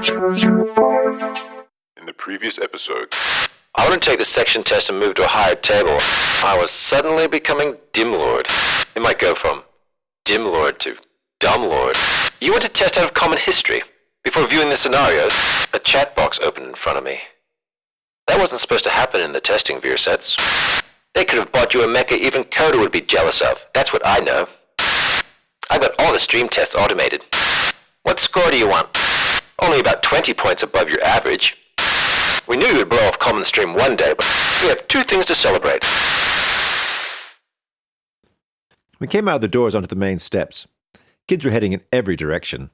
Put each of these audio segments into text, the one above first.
PXT005. In the previous episode, I wouldn't take the section test and move to a higher table. I was suddenly becoming Dim Lord. It might go from Dim Lord to Dumb Lord. You want to test out of common history. Before viewing the scenarios, a chat box opened in front of me. That wasn't supposed to happen in the testing Veer sets. They could have bought you a mecha even Coda would be jealous of. That's what I know. I got all the stream tests automated. What score do you want? Only about 20 points above your average. We knew you would blow off common stream one day, but we have two things to celebrate. We came out of the doors onto the main steps. Kids were heading in every direction.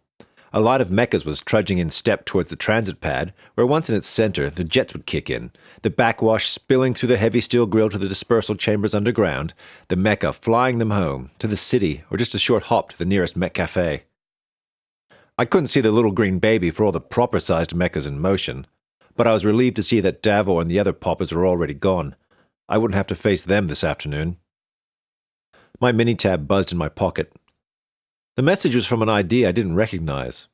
A line of mechas was trudging in step towards the transit pad, where once in its center, the jets would kick in, the backwash spilling through the heavy steel grill to the dispersal chambers underground, the mecha flying them home, to the city, or just a short hop to the nearest mech cafe. I couldn't see the little green baby for all the proper-sized mechas in motion, but I was relieved to see that Davor and the other poppers were already gone. I wouldn't have to face them this afternoon. My mini-tab buzzed in my pocket. The message was from an ID I didn't recognize.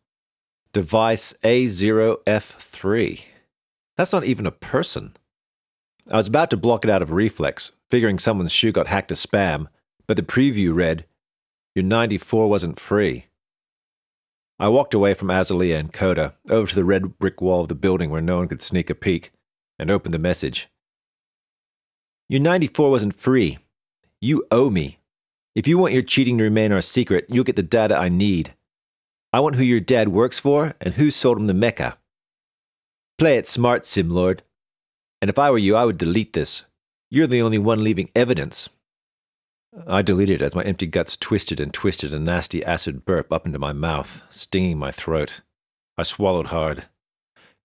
Device A0F3. That's not even a person. I was about to block it out of reflex, figuring someone's shoe got hacked as spam, but the preview read, "Your 94 wasn't free." I walked away from Azalea and Coda, over to the red brick wall of the building where no one could sneak a peek, and opened the message. "Your 94 wasn't free. You owe me. If you want your cheating to remain our secret, you'll get the data I need. I want who your dad works for and who sold him the mecha. Play it smart, Simlord. And if I were you, I would delete this. You're the only one leaving evidence." I deleted it as my empty guts twisted and twisted a nasty acid burp up into my mouth, stinging my throat. I swallowed hard.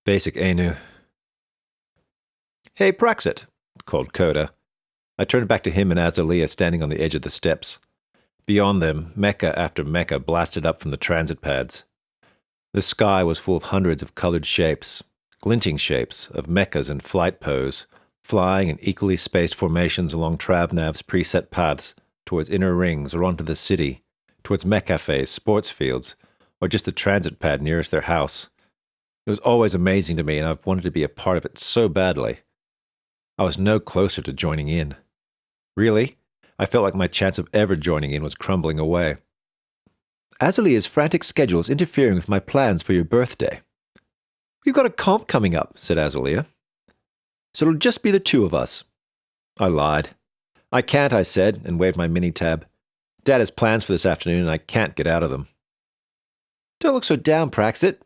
Basic Anu. "Hey, Praxit," called Coda. I turned back to him and Azalea standing on the edge of the steps. Beyond them, mecha after mecha blasted up from the transit pads. The sky was full of hundreds of colored shapes, glinting shapes of mechas in flight pose, flying in equally spaced formations along Travnav's preset paths towards inner rings or onto the city, towards mech cafes, sports fields, or just the transit pad nearest their house. It was always amazing to me, and I've wanted to be a part of it so badly. I was no closer to joining in. Really, I felt like my chance of ever joining in was crumbling away. "Azalea's frantic schedule is interfering with my plans for your birthday." "We've got a comp coming up," said Azalea. "So it'll just be the two of us." I lied. "I can't," I said, and waved my mini-tab. "Dad has plans for this afternoon, and I can't get out of them." "Don't look so down, Praxit,"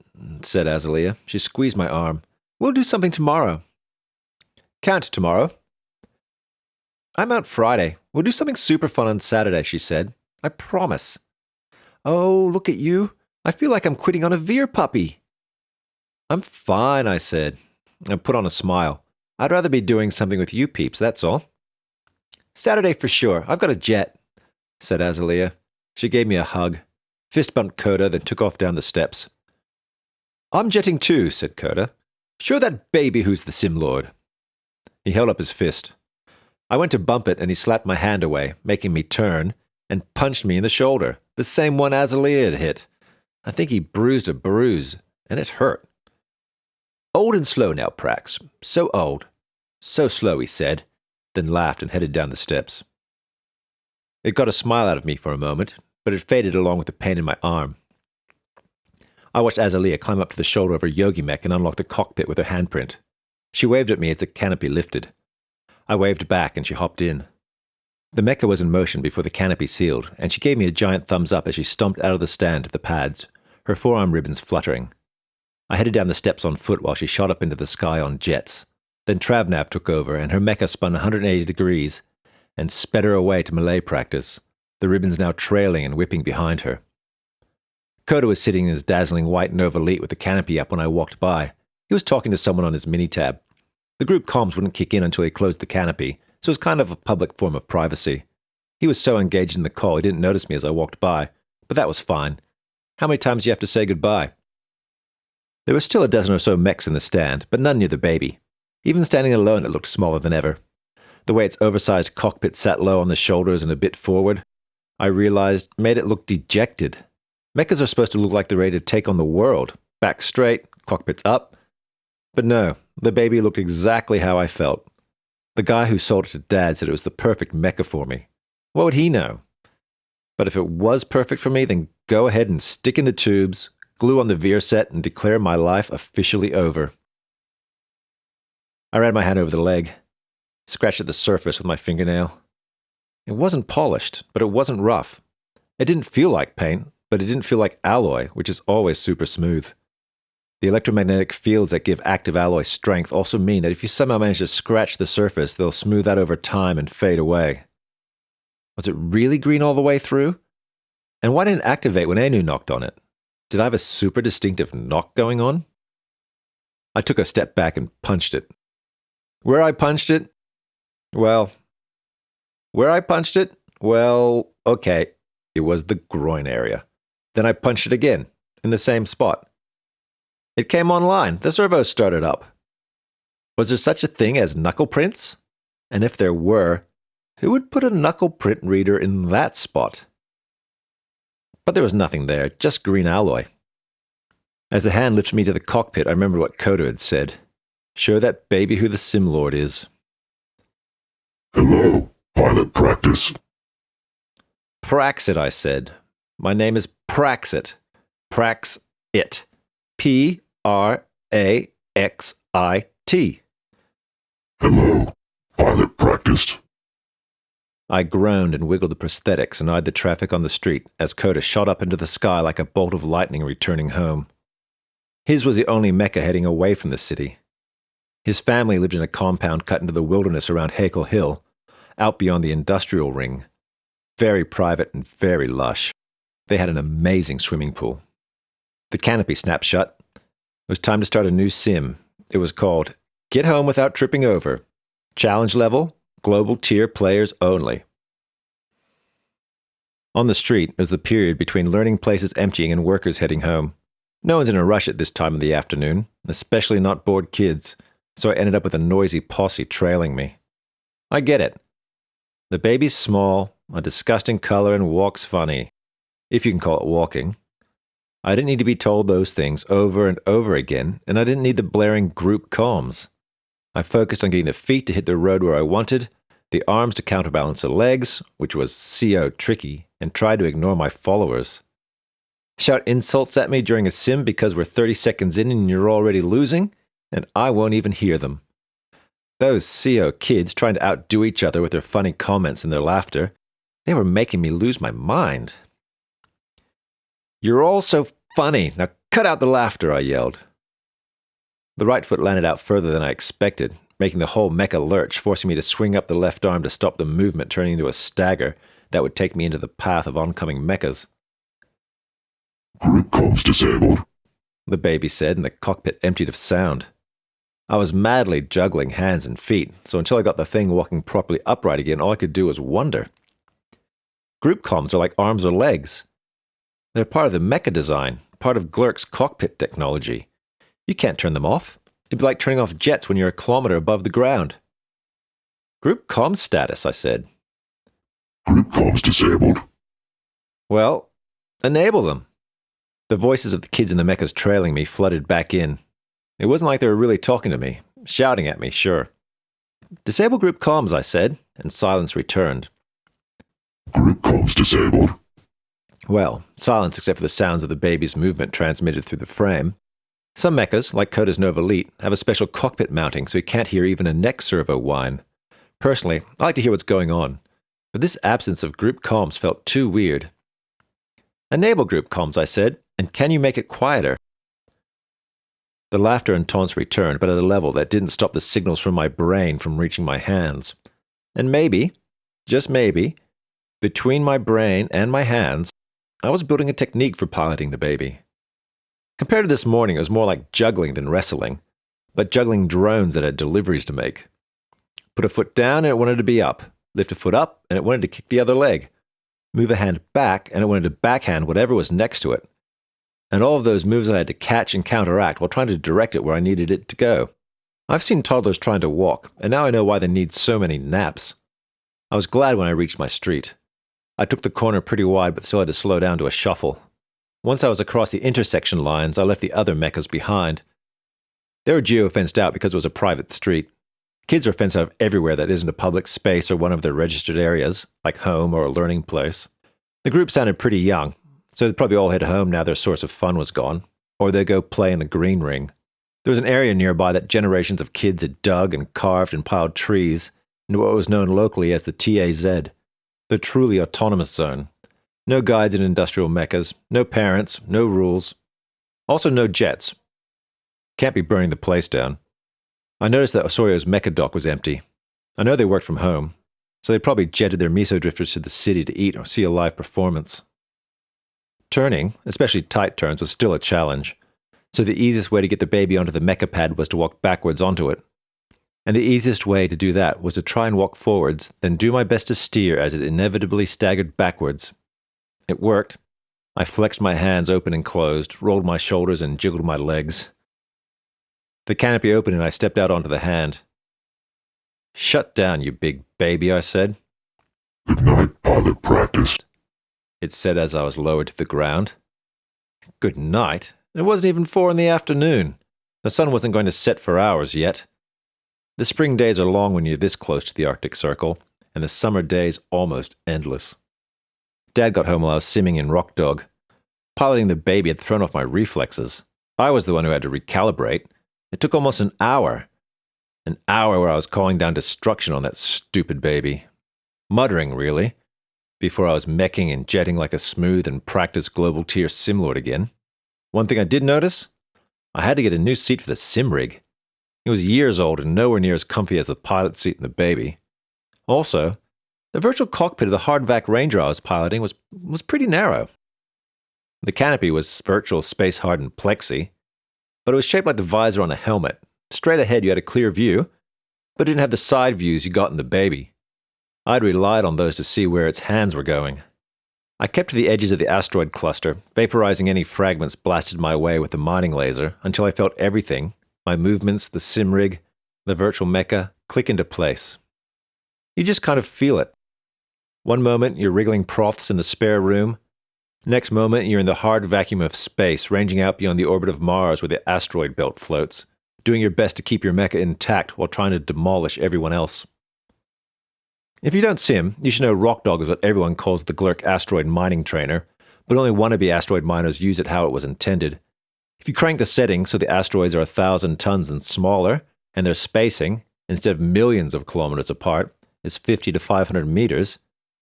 said Azalea. She squeezed my arm. "We'll do something tomorrow." "Can't tomorrow." "I'm out Friday. We'll do something super fun on Saturday," she said. "I promise." "Oh, look at you. I feel like I'm quitting on a Veer puppy." "I'm fine," I said. I put on a smile. "I'd rather be doing something with you peeps, that's all." "Saturday for sure. I've got a jet," said Azalea. She gave me a hug, fist bumped Coda, then took off down the steps. "I'm jetting too," said Coda. "Show that baby who's the Simlord." He held up his fist. I went to bump it, and he slapped my hand away, making me turn, and punched me in the shoulder, the same one Azalea had hit. I think he bruised a bruise, and it hurt. "Old and slow now, Prax. So old. So slow," he said, then laughed and headed down the steps. It got a smile out of me for a moment, but it faded along with the pain in my arm. I watched Azalea climb up to the shoulder of her yogi mech and unlock the cockpit with her handprint. She waved at me as the canopy lifted. I waved back and she hopped in. The mecha was in motion before the canopy sealed, and she gave me a giant thumbs up as she stomped out of the stand to the pads, her forearm ribbons fluttering. I headed down the steps on foot while she shot up into the sky on jets. Then Travnav took over, and her mecha spun 180 degrees and sped her away to melee practice, the ribbons now trailing and whipping behind her. Coda was sitting in his dazzling white Nova Elite with the canopy up when I walked by. He was talking to someone on his mini-tab. The group comms wouldn't kick in until he closed the canopy, so it was kind of a public form of privacy. He was so engaged in the call he didn't notice me as I walked by, but that was fine. How many times do you have to say goodbye? There were still a dozen or so mechs in the stand, but none near the baby. Even standing alone, it looked smaller than ever. The way its oversized cockpit sat low on the shoulders and a bit forward, I realized, made it look dejected. Mechas are supposed to look like they're ready to take on the world. Back straight, cockpits up. But no, the baby looked exactly how I felt. The guy who sold it to Dad said it was the perfect mecha for me. What would he know? But if it was perfect for me, then go ahead and stick in the tubes, glue on the veer set, and declare my life officially over. I ran my hand over the leg, scratched at the surface with my fingernail. It wasn't polished, but it wasn't rough. It didn't feel like paint, but it didn't feel like alloy, which is always super smooth. The electromagnetic fields that give active alloy strength also mean that if you somehow manage to scratch the surface, they'll smooth out over time and fade away. Was it really green all the way through? And why didn't it activate when Anu knocked on it? Did I have a super distinctive knock going on? I took a step back and punched it. Where I punched it? Well, okay, it was the groin area. Then I punched it again, in the same spot. It came online. The servos started up. Was there such a thing as knuckle prints? And if there were, who would put a knuckle print reader in that spot? But there was nothing there, just green alloy. As the hand lifted me to the cockpit, I remembered what Coda had said. Show that baby who the Sim Lord is. Hello, pilot practice. Praxit, I said. My name is Praxit. Praxit. P-R-A-X-I-T. Hello, pilot practice. I groaned and wiggled the prosthetics and eyed the traffic on the street as Coda shot up into the sky like a bolt of lightning returning home. His was the only mecha heading away from the city. His family lived in a compound cut into the wilderness around Hakel Hill, out beyond the industrial ring. Very private and very lush. They had an amazing swimming pool. The canopy snapped shut. It was time to start a new sim. It was called Get Home Without Tripping Over. Challenge level, global tier players only. On the street was the period between learning places emptying and workers heading home. No one's in a rush at this time of the afternoon, especially not bored kids, so I ended up with a noisy posse trailing me. I get it. The baby's small, a disgusting color, and walks funny, if you can call it walking. I didn't need to be told those things over and over again, and I didn't need the blaring group comms. I focused on getting the feet to hit the road where I wanted, the arms to counterbalance the legs, which was CO tricky, and tried to ignore my followers. Shout insults at me during a sim because we're 30 seconds in and you're already losing, and I won't even hear them. Those CO kids trying to outdo each other with their funny comments and their laughter, they were making me lose my mind. You're all so funny. Now cut out the laughter, I yelled. The right foot landed out further than I expected, making the whole mecha lurch, forcing me to swing up the left arm to stop the movement turning into a stagger that would take me into the path of oncoming mechas. Group comms disabled, the baby said, and the cockpit emptied of sound. I was madly juggling hands and feet, so until I got the thing walking properly upright again, all I could do was wonder. Group comms are like arms or legs. They're part of the mecha design, part of Glurk's cockpit technology. You can't turn them off. It'd be like turning off jets when you're a kilometer above the ground. Group comms status, I said. Group comms disabled. Well, enable them. The voices of the kids in the mechas trailing me flooded back in. It wasn't like they were really talking to me, shouting at me, sure. Disable group comms, I said, and silence returned. Group comms disabled. Well, silence except for the sounds of the baby's movement transmitted through the frame. Some mechas, like Coda's Nova Elite, have a special cockpit mounting so you can't hear even a neck servo whine. Personally, I like to hear what's going on, but this absence of group comms felt too weird. Enable group comms, I said, and can you make it quieter? The laughter and taunts returned, but at a level that didn't stop the signals from my brain from reaching my hands. And maybe, just maybe, between my brain and my hands, I was building a technique for piloting the baby. Compared to this morning, it was more like juggling than wrestling, but juggling drones that had deliveries to make. Put a foot down and it wanted to be up. Lift a foot up and it wanted to kick the other leg. Move a hand back and it wanted to backhand whatever was next to it. And all of those moves I had to catch and counteract while trying to direct it where I needed it to go. I've seen toddlers trying to walk, and now I know why they need so many naps. I was glad when I reached my street. I took the corner pretty wide but still had to slow down to a shuffle. Once I was across the intersection lines, I left the other mechas behind, They were geo-fenced out because it was a private street. Kids are fenced out everywhere that isn't a public space or one of their registered areas, like home or a learning place. The group sounded pretty young, so they'd probably all head home now their source of fun was gone, or they'd go play in the green ring. There was an area nearby that generations of kids had dug and carved and piled trees into what was known locally as the TAZ, the truly autonomous zone. No guides in industrial mechas, no parents, no rules. Also no jets. Can't be burning the place down. I noticed that Osorio's mecha dock was empty. I know they worked from home, so they probably jetted their miso drifters to the city to eat or see a live performance. Turning, especially tight turns, was still a challenge, so the easiest way to get the baby onto the mecha pad was to walk backwards onto it. And the easiest way to do that was to try and walk forwards, then do my best to steer as it inevitably staggered backwards. It worked. I flexed my hands open and closed, rolled my shoulders, and jiggled my legs. The canopy opened and I stepped out onto the hand. "Shut down, you big baby," I said. Good night, pilot practice. It said as I was lowered to the ground. Good night? It wasn't even 4 in the afternoon. The sun wasn't going to set for hours yet. The spring days are long when you're this close to the Arctic Circle, and the summer days almost endless. Dad got home while I was simming in Rockdog. Piloting the baby had thrown off my reflexes. I was the one who had to recalibrate. It took almost an hour. An hour where I was calling down destruction on that stupid baby. Muttering, really, before I was meching and jetting like a smooth and practiced global tier simlord again. One thing I did notice? I had to get a new seat for the sim rig. It was years old and nowhere near as comfy as the pilot seat in the baby. Also, the virtual cockpit of the hardvac Ranger I was piloting was pretty narrow. The canopy was virtual space-hardened plexi, but it was shaped like the visor on a helmet. Straight ahead you had a clear view, but didn't have the side views you got in the baby. I'd relied on those to see where its hands were going. I kept to the edges of the asteroid cluster, vaporizing any fragments blasted my way with the mining laser until I felt everything, my movements, the sim rig, the virtual mecha, click into place. You just kind of feel it. One moment you're wriggling profs in the spare room. Next moment you're in the hard vacuum of space, ranging out beyond the orbit of Mars where the asteroid belt floats, doing your best to keep your mecha intact while trying to demolish everyone else. If you don't sim, you should know Rockdog is what everyone calls the Glurk asteroid mining trainer, but only wannabe asteroid miners use it how it was intended. If you crank the settings so the asteroids are 1,000 tons and smaller, and their spacing, instead of millions of kilometers apart, is 50 to 500 meters,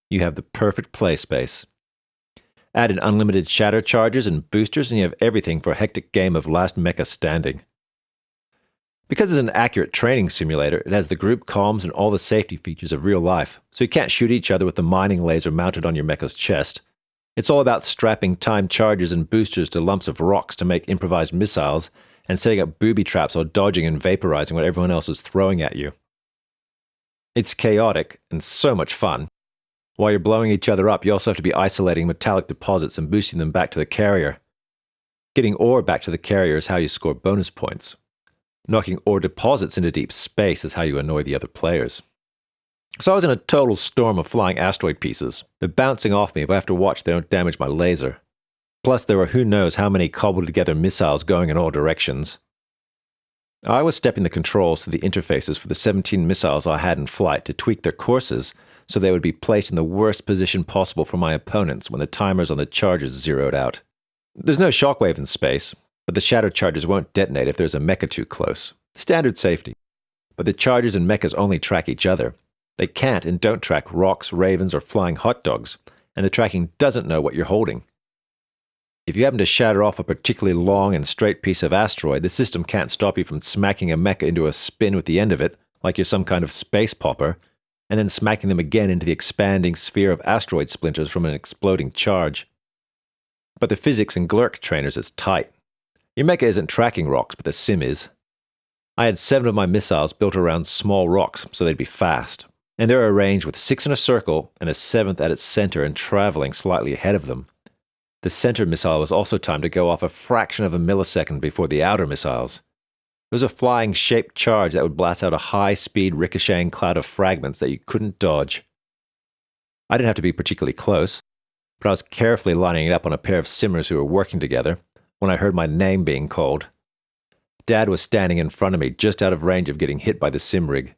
you have the perfect play space. Add in unlimited shatter charges and boosters and you have everything for a hectic game of last mecha standing. Because it's an accurate training simulator, it has the group comms and all the safety features of real life, so you can't shoot each other with the mining laser mounted on your mecha's chest. It's all about strapping timed charges and boosters to lumps of rocks to make improvised missiles and setting up booby traps or dodging and vaporizing what everyone else is throwing at you. It's chaotic and so much fun. While you're blowing each other up, you also have to be isolating metallic deposits and boosting them back to the carrier. Getting ore back to the carrier is how you score bonus points. Knocking ore deposits into deep space is how you annoy the other players. So I was in a total storm of flying asteroid pieces. They're bouncing off me, but I have to watch they don't damage my laser. Plus there were who knows how many cobbled together missiles going in all directions. I was stepping the controls to the interfaces for the 17 missiles I had in flight to tweak their courses so they would be placed in the worst position possible for my opponents when the timers on the charges zeroed out. There's no shockwave in space, but the shatter charges won't detonate if there's a mecha too close. Standard safety. But the charges and mechas only track each other. They can't and don't track rocks, ravens, or flying hot dogs, and the tracking doesn't know what you're holding. If you happen to shatter off a particularly long and straight piece of asteroid, the system can't stop you from smacking a mecha into a spin with the end of it, like you're some kind of space popper, and then smacking them again into the expanding sphere of asteroid splinters from an exploding charge. But the physics in Glurk trainers is tight. Your mecha isn't tracking rocks, but the sim is. I had 7 of my missiles built around small rocks, so they'd be fast. And they're arranged with 6 in a circle and a 7th at its center and traveling slightly ahead of them. The center missile was also timed to go off a fraction of a millisecond before the outer missiles. It was a flying shaped charge that would blast out a high-speed ricocheting cloud of fragments that you couldn't dodge. I didn't have to be particularly close, but I was carefully lining it up on a pair of simmers who were working together when I heard my name being called. Dad was standing in front of me, just out of range of getting hit by the sim rig.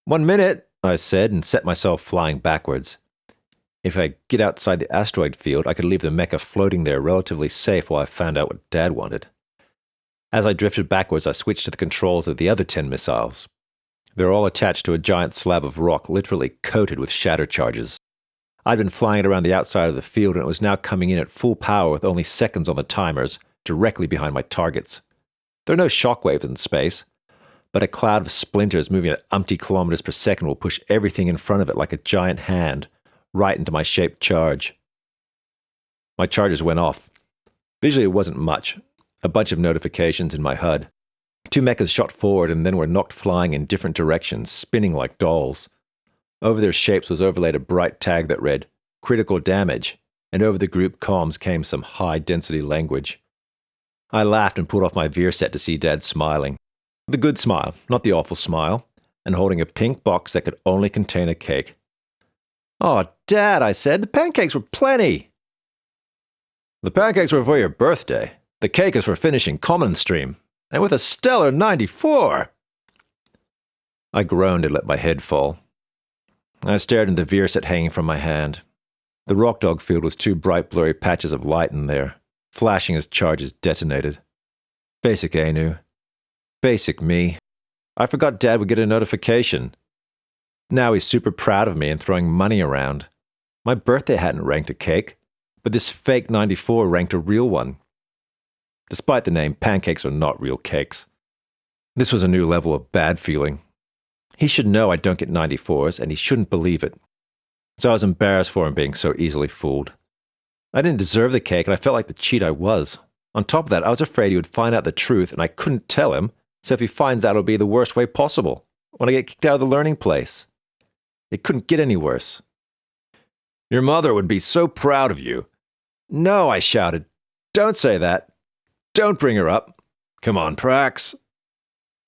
1 minute, I said, and set myself flying backwards. If I get outside the asteroid field, I could leave the mecha floating there relatively safe while I found out what Dad wanted. As I drifted backwards, I switched to the controls of the other 10 missiles. They're all attached to a giant slab of rock, literally coated with shatter charges. I'd been flying it around the outside of the field, and it was now coming in at full power with only seconds on the timers, directly behind my targets. There are no shockwaves in space, but a cloud of splinters moving at umpty kilometers per second will push everything in front of it like a giant hand, right into my shaped charge. My charges went off. Visually, it wasn't much. A bunch of notifications in my HUD. 2 mechas shot forward and then were knocked flying in different directions, spinning like dolls. Over their shapes was overlaid a bright tag that read, "Critical damage," and over the group comms came some high-density language. I laughed and pulled off my veer set to see Dad smiling. The good smile, not the awful smile, and holding a pink box that could only contain a cake. "Oh, Dad," I said, "the pancakes were plenty." "The pancakes were for your birthday. The cake is for finishing Common Stream. And with a stellar 94! I groaned and let my head fall. I stared into the veer set hanging from my hand. The Rockdog field was 2 bright, blurry patches of light in there, flashing as charges detonated. Basic Anu. Basic me. I forgot Dad would get a notification. Now he's super proud of me and throwing money around. My birthday hadn't ranked a cake, but this fake 94 ranked a real one. Despite the name, pancakes are not real cakes. This was a new level of bad feeling. He should know I don't get 94s, and he shouldn't believe it. So I was embarrassed for him being so easily fooled. I didn't deserve the cake, and I felt like the cheat I was. On top of that, I was afraid he would find out the truth, and I couldn't tell him, so if he finds out, it'll be the worst way possible, when I get kicked out of the learning place. It couldn't get any worse. "Your mother would be so proud of you." "No," I shouted. "Don't say that. Don't bring her up. Come on, Prax."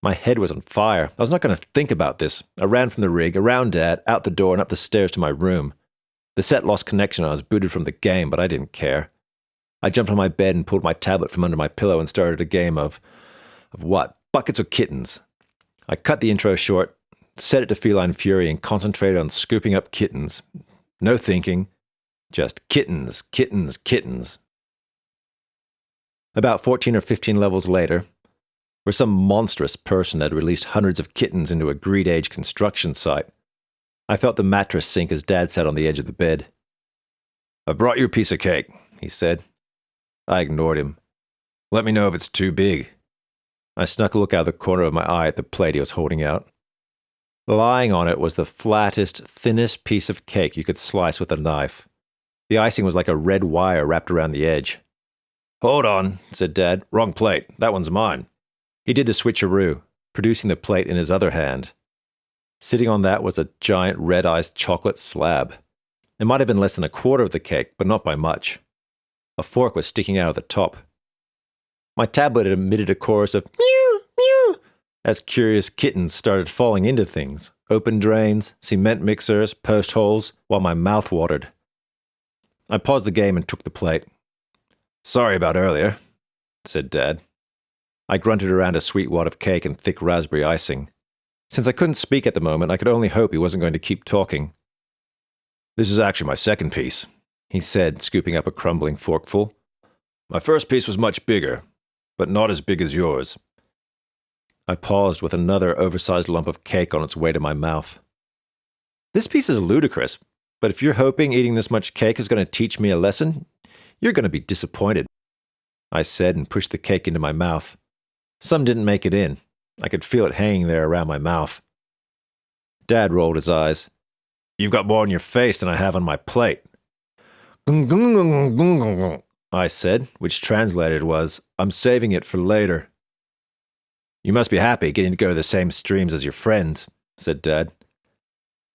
My head was on fire. I was not going to think about this. I ran from the rig, around Dad, out the door, and up the stairs to my room. The set lost connection and I was booted from the game, but I didn't care. I jumped on my bed and pulled my tablet from under my pillow and started a game of what? Buckets or kittens? I cut the intro short, set it to feline fury, and concentrated on scooping up kittens. No thinking. Just kittens, kittens, kittens. About 14 or 15 levels later, where some monstrous person had released hundreds of kittens into a greed-age construction site, I felt the mattress sink as Dad sat on the edge of the bed. "I brought you a piece of cake," he said. I ignored him. "Let me know if it's too big." I snuck a look out of the corner of my eye at the plate he was holding out. Lying on it was the flattest, thinnest piece of cake you could slice with a knife. The icing was like a red wire wrapped around the edge. "Hold on," said Dad. "Wrong plate. That one's mine." He did the switcheroo, producing the plate in his other hand. Sitting on that was a giant red-iced chocolate slab. It might have been less than a quarter of the cake, but not by much. A fork was sticking out of the top. My tablet had emitted a chorus of meow, meow, as curious kittens started falling into things. Open drains, cement mixers, post holes, while my mouth watered. I paused the game and took the plate. "Sorry about earlier," said Dad. I grunted around a sweet wad of cake and thick raspberry icing. Since I couldn't speak at the moment, I could only hope he wasn't going to keep talking. "This is actually my second piece," he said, scooping up a crumbling forkful. "My first piece was much bigger, but not as big as yours." I paused with another oversized lump of cake on its way to my mouth. "This piece is ludicrous, but if you're hoping eating this much cake is going to teach me a lesson, you're going to be disappointed," I said and pushed the cake into my mouth. Some didn't make it in. I could feel it hanging there around my mouth. Dad rolled his eyes. "You've got more on your face than I have on my plate." I said, which translated was, "I'm saving it for later." "You must be happy getting to go to the same streams as your friends," said Dad.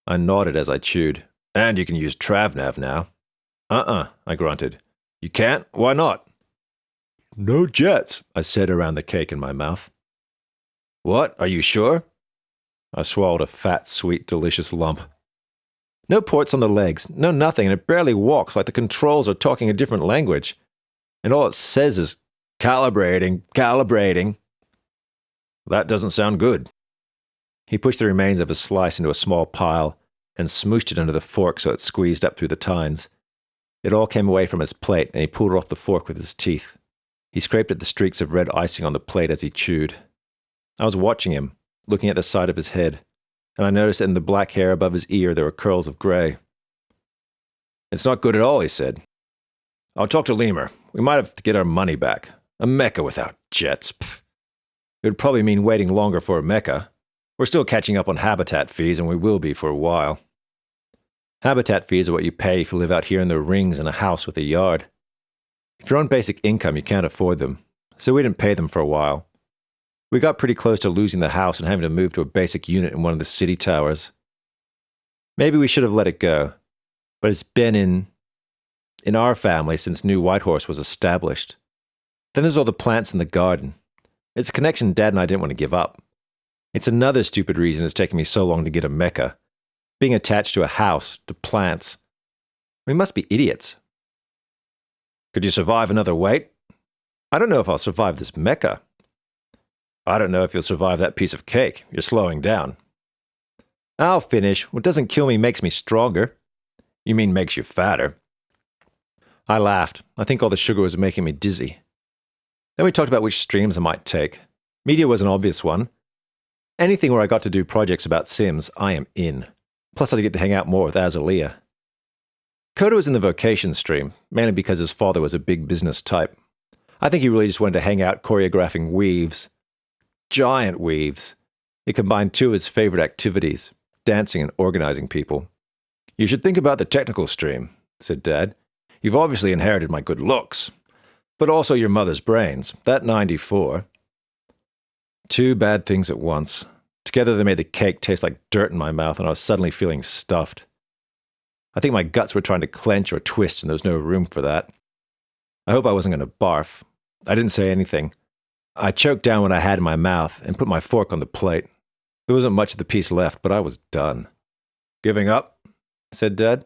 I nodded as I chewed. "And you can use TravNav now." I grunted. "You can't? Why not?" "No jets," I said around the cake in my mouth. "What? Are you sure?" I swallowed a fat, sweet, delicious lump. "No ports on the legs, no nothing, and it barely walks like the controls are talking a different language. And all it says is, calibrating, calibrating." That doesn't sound good. He pushed the remains of a slice into a small pile and smooshed it under the fork so it squeezed up through the tines. It all came away from his plate, and he pulled it off the fork with his teeth. He scraped at the streaks of red icing on the plate as he chewed. I was watching him, looking at the side of his head, and I noticed that in the black hair above his ear there were curls of grey. It's not good at all, he said. I'll talk to Lemur. We might have to get our money back. A mecha without jets. Pfft. It would probably mean waiting longer for a mecha. We're still catching up on habitat fees, and we will be for a while. Habitat fees are what you pay if you live out here in the rings in a house with a yard. If you're on basic income, you can't afford them, so we didn't pay them for a while. We got pretty close to losing the house and having to move to a basic unit in one of the city towers. Maybe we should have let it go, but it's been in our family since New Whitehorse was established. Then there's all the plants in the garden. It's a connection Dad and I didn't want to give up. It's another stupid reason it's taken me so long to get a mecha. Being attached to a house, to plants. We must be idiots. Could you survive another wait? I don't know if I'll survive this mecha. I don't know if you'll survive that piece of cake. You're slowing down. I'll finish. What doesn't kill me makes me stronger. You mean makes you fatter. I laughed. I think all the sugar was making me dizzy. Then we talked about which streams I might take. Media was an obvious one. Anything where I got to do projects about Sims, I am in. Plus I'd get to hang out more with Azalea. Coda was in the vocation stream, mainly because his father was a big business type. I think he really just wanted to hang out choreographing weaves. Giant weaves. It combined two of his favorite activities, dancing and organizing people. You should think about the technical stream, said Dad. You've obviously inherited my good looks, but also your mother's brains. That 94. Two bad things at once. Together they made the cake taste like dirt in my mouth, and I was suddenly feeling stuffed. I think my guts were trying to clench or twist, and there was no room for that. I hope I wasn't going to barf. I didn't say anything. I choked down what I had in my mouth and put my fork on the plate. There wasn't much of the piece left, but I was done. Giving up? Said Dad.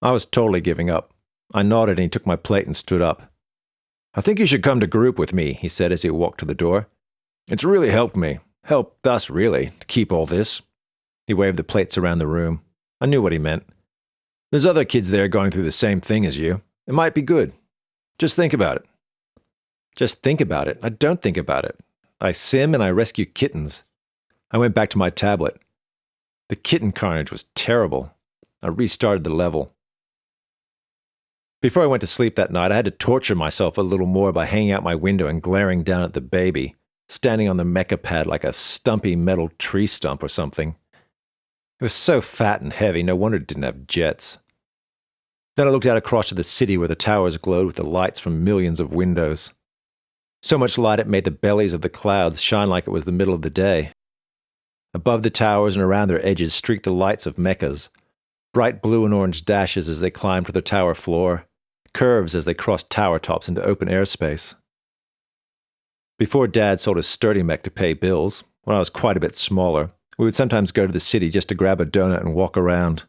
I was totally giving up. I nodded and he took my plate and stood up. I think you should come to group with me, he said as he walked to the door. It's really helped me. Helped us, really, to keep all this. He waved the plates around the room. I knew what he meant. There's other kids there going through the same thing as you. It might be good. Just think about it. Just think about it. I don't think about it. I sim and I rescue kittens. I went back to my tablet. The kitten carnage was terrible. I restarted the level. Before I went to sleep that night, I had to torture myself a little more by hanging out my window and glaring down at the baby, standing on the mecha pad like a stumpy metal tree stump or something. It was so fat and heavy, no wonder it didn't have jets. Then I looked out across to the city where the towers glowed with the lights from millions of windows. So much light it made the bellies of the clouds shine like it was the middle of the day. Above the towers and around their edges streaked the lights of mechas, bright blue and orange dashes as they climbed to the tower floor, curves as they crossed tower tops into open airspace. Before Dad sold his sturdy mech to pay bills, when I was quite a bit smaller, we would sometimes go to the city just to grab a donut and walk around.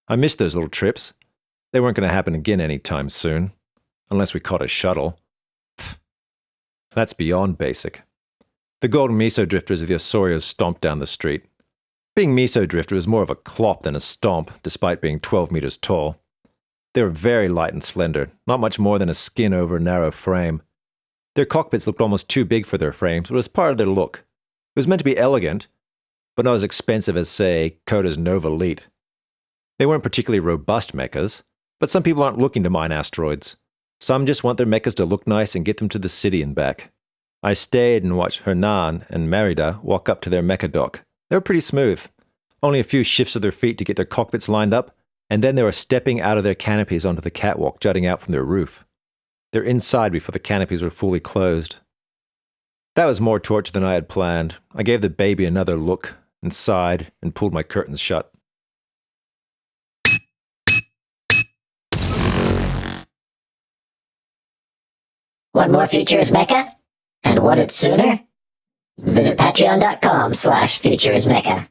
I missed those little trips. They weren't going to happen again anytime soon, unless we caught a shuttle. Pfft. That's beyond basic. The golden miso drifters of the Osorios stomped down the street. Being miso drifter was more of a clop than a stomp, despite being 12 meters tall. They were very light and slender, not much more than a skin over a narrow frame. Their cockpits looked almost too big for their frames, but it was part of their look. It was meant to be elegant, but not as expensive as, say, Coda's Nova Elite. They weren't particularly robust mechas, but some people aren't looking to mine asteroids. Some just want their mechas to look nice and get them to the city and back. I stayed and watched Hernan and Merida walk up to their mecha dock. They were pretty smooth. Only a few shifts of their feet to get their cockpits lined up, and then they were stepping out of their canopies onto the catwalk jutting out from their roof. They're inside before the canopies were fully closed. That was more torture than I had planned. I gave the baby another look, and sighed, and pulled my curtains shut. Want more Future Is Mecha? And want it sooner? Visit patreon.com/Future Is Mecha.